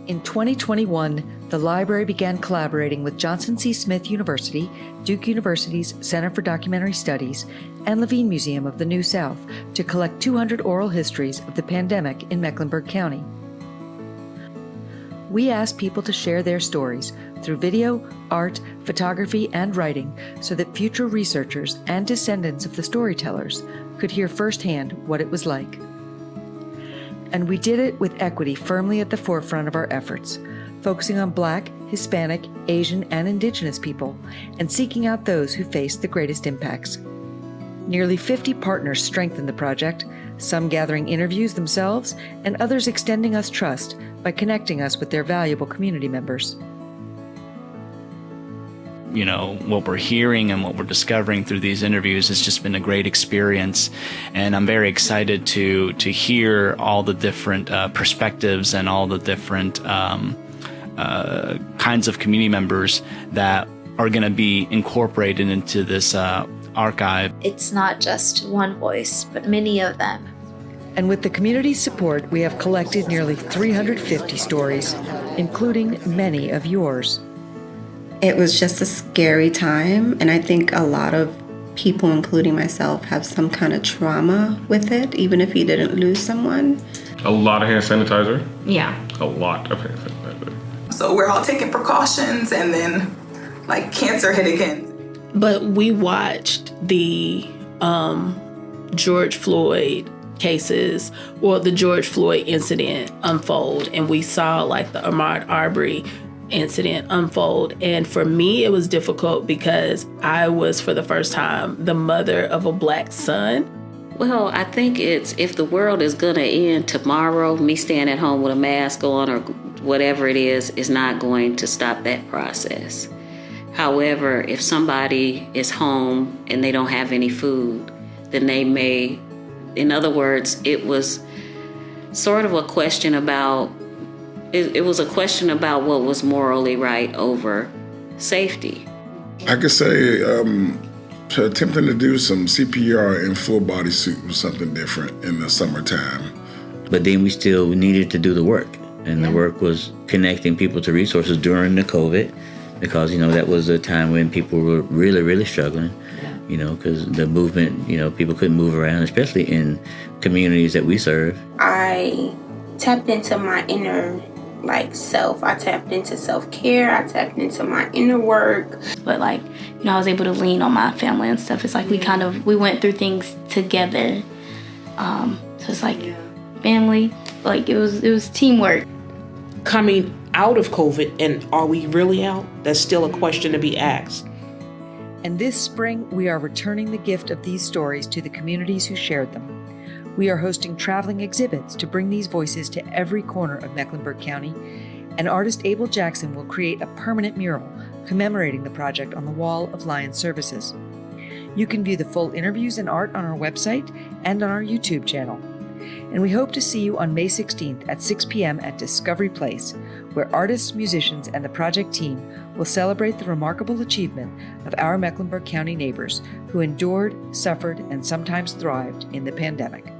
In 2021, the library began collaborating with Johnson C. Smith University, Duke University's Center for Documentary Studies, and Levine Museum of the New South to collect 200 oral histories of the pandemic in Mecklenburg County. We asked people to share their stories through video, art, photography, and writing so that future researchers and descendants of the storytellers could hear firsthand what it was like. And we did it with equity firmly at the forefront of our efforts, focusing on Black, Hispanic, Asian, and Indigenous people, and seeking out those who faced the greatest impacts. Nearly 50 partners strengthened the project, some gathering interviews themselves, and others extending us trust by connecting us with their valuable community members. You know, what we're hearing and what we're discovering through these interviews has just been a great experience. And I'm very excited to hear all the different perspectives and all the different kinds of community members that are going to be incorporated into this archive. It's not just one voice, but many of them. And with the community's support, we have collected nearly 350 stories, including many of yours. It was just a scary time, and I think a lot of people, including myself, have some kind of trauma with it, even if you didn't lose someone. A lot of hand sanitizer. Yeah. A lot of hand sanitizer. So we're all taking precautions, and then like cancer hit again. But we watched the George Floyd cases or the George Floyd incident unfold, and we saw like the Ahmaud Arbery incident unfold. And for me, it was difficult because I was, for the first time, the mother of a Black son. Well, I think it's, if the world is going to end tomorrow, me staying at home with a mask on or whatever it is not going to stop that process. However, if somebody is home and they don't have any food, then they may, in other words, it was sort of a question about, it was a question about what was morally right over safety. I could say attempting to do some CPR in full body suit was something different in the summertime. But then we still needed to do the work. And the work was connecting people to resources during the COVID, because, you know, that was a time when people were really, really struggling, you know, because the movement, you know, people couldn't move around, especially in communities that we serve. I tapped into my inner self. I tapped into self-care. I tapped into my inner work. But I was able to lean on my family and stuff. It's like we went through things together. So it's like family, it was teamwork. Coming out of COVID, and are we really out? That's still a question to be asked. And this spring, we are returning the gift of these stories to the communities who shared them. We are hosting traveling exhibits to bring these voices to every corner of Mecklenburg County, and artist Abel Jackson will create a permanent mural commemorating the project on the wall of Lion Services. You can view the full interviews and art on our website and on our YouTube channel. And we hope to see you on May 16th at 6 p.m. at Discovery Place, where artists, musicians, and the project team will celebrate the remarkable achievement of our Mecklenburg County neighbors who endured, suffered, and sometimes thrived in the pandemic.